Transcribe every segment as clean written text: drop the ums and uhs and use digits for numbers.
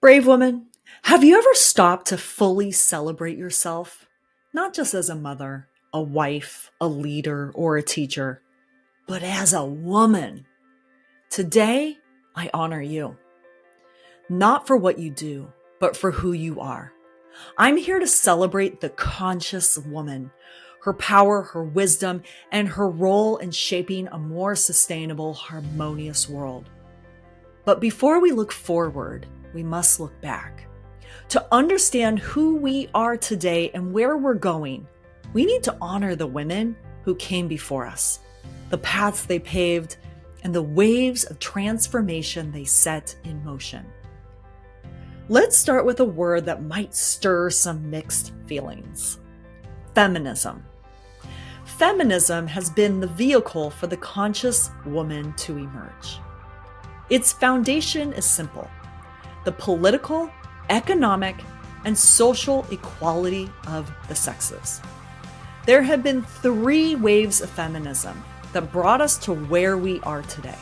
Brave woman, have you ever stopped to fully celebrate yourself? Not just as a mother, a wife, a leader, or a teacher, but as a woman. Today, I honor you. Not for what you do, but for who you are. I'm here to celebrate the conscious woman, her power, her wisdom, and her role in shaping a more sustainable, harmonious world. But before we look forward, we must look back. To understand who we are today and where we're going, we need to honor the women who came before us, the paths they paved, and the waves of transformation they set in motion. Let's start with a word that might stir some mixed feelings: feminism. Feminism has been the vehicle for the conscious woman to emerge. Its foundation is simple: the political, economic, and social equality of the sexes. There have been 3 waves of feminism that brought us to where we are today.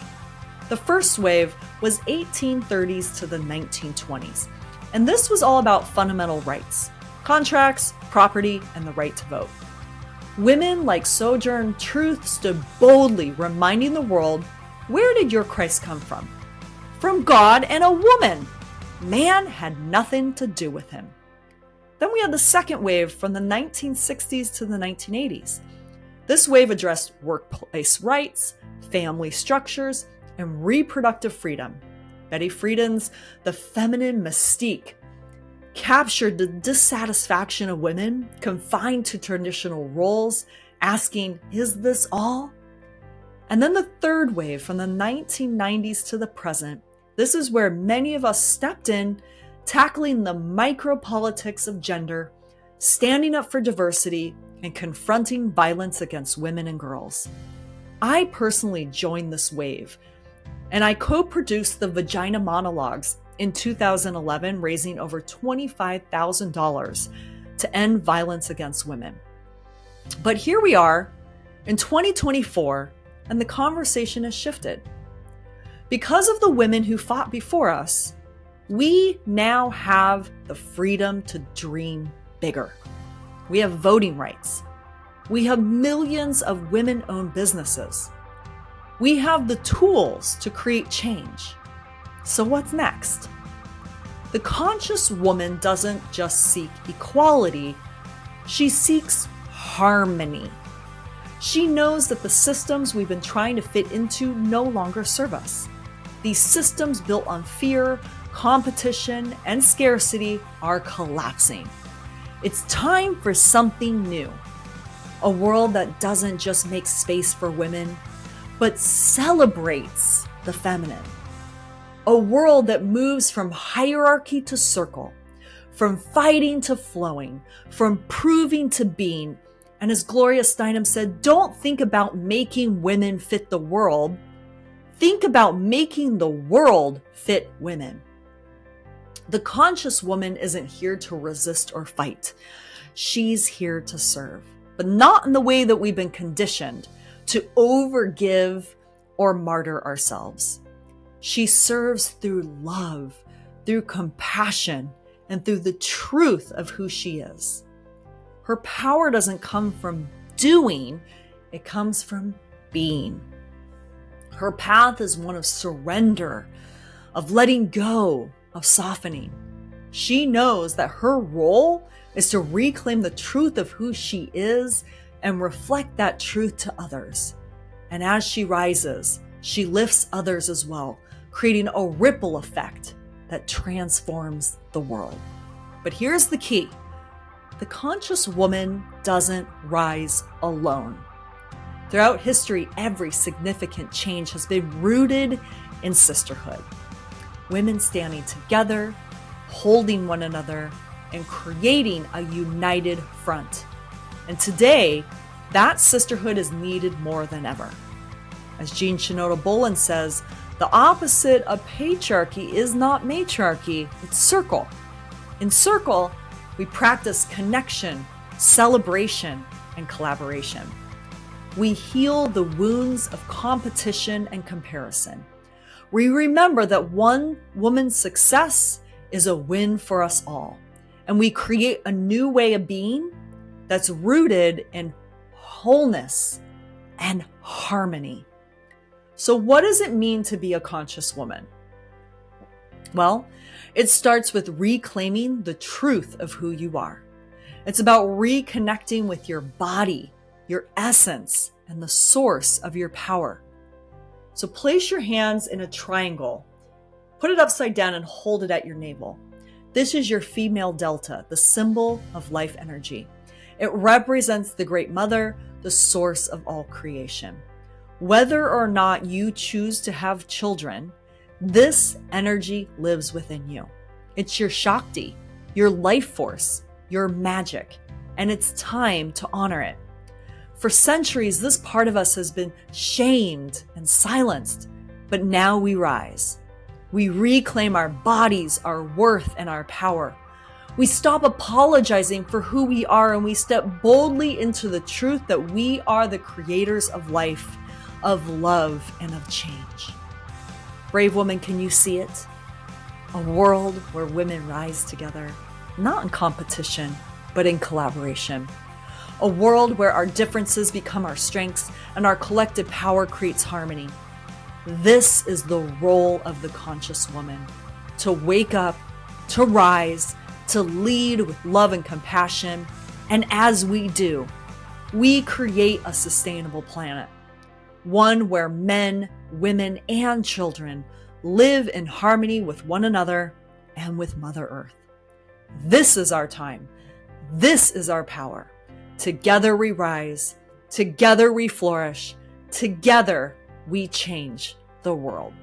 The first wave was 1830s to the 1920s, and this was all about fundamental rights, contracts, property, and the right to vote. Women like Sojourner Truth stood boldly reminding the world, where did your Christ come from? From God and a woman. Man had nothing to do with him. Then we had the second wave from the 1960s to the 1980s. This wave addressed workplace rights, family structures, and reproductive freedom. Betty Friedan's The Feminine Mystique captured the dissatisfaction of women confined to traditional roles, asking, is this all? And then the third wave from the 1990s to the present. This is where many of us stepped in, tackling the micropolitics of gender, standing up for diversity, and confronting violence against women and girls. I personally joined this wave, and I co-produced the Vagina Monologues in 2011, raising over $25,000 to end violence against women. But here we are in 2024, and the conversation has shifted. Because of the women who fought before us, we now have the freedom to dream bigger. We have voting rights. We have millions of women-owned businesses. We have the tools to create change. So what's next? The conscious woman doesn't just seek equality, she seeks harmony. She knows that the systems we've been trying to fit into no longer serve us. These systems built on fear, competition, and scarcity are collapsing. It's time for something new. A world that doesn't just make space for women, but celebrates the feminine. A world that moves from hierarchy to circle, from fighting to flowing, from proving to being. And as Gloria Steinem said, don't think about making women fit the world. Think about making the world fit women. The conscious woman isn't here to resist or fight. She's here to serve, but not in the way that we've been conditioned to overgive or martyr ourselves. She serves through love, through compassion, and through the truth of who she is. Her power doesn't come from doing, it comes from being. Her path is one of surrender, of letting go, of softening. She knows that her role is to reclaim the truth of who she is and reflect that truth to others. And as she rises, she lifts others as well, creating a ripple effect that transforms the world. But here's the key. The conscious woman doesn't rise alone. Throughout history, every significant change has been rooted in sisterhood. Women standing together, holding one another, and creating a united front. And today, that sisterhood is needed more than ever. As Jean Shinoda Bolen says, the opposite of patriarchy is not matriarchy, it's circle. In circle, we practice connection, celebration, and collaboration. We heal the wounds of competition and comparison. We remember that one woman's success is a win for us all. And we create a new way of being that's rooted in wholeness and harmony. So what does it mean to be a conscious woman? Well, it starts with reclaiming the truth of who you are. It's about reconnecting with your body, your essence, and the source of your power. So place your hands in a triangle, put it upside down and hold it at your navel. This is your female delta, the symbol of life energy. It represents the Great Mother, the source of all creation. Whether or not you choose to have children, this energy lives within you. It's your Shakti, your life force, your magic, and it's time to honor it. For centuries, this part of us has been shamed and silenced, but now we rise. We reclaim our bodies, our worth, and our power. We stop apologizing for who we are and we step boldly into the truth that we are the creators of life, of love, and of change. Brave woman, can you see it? A world where women rise together, not in competition, but in collaboration. A world where our differences become our strengths and our collective power creates harmony. This is the role of the conscious woman: to wake up, to rise, to lead with love and compassion. And as we do, we create a sustainable planet, one where men, women, and children live in harmony with one another and with Mother Earth. This is our time. This is our power. Together we rise. Together we flourish. Together we change the world.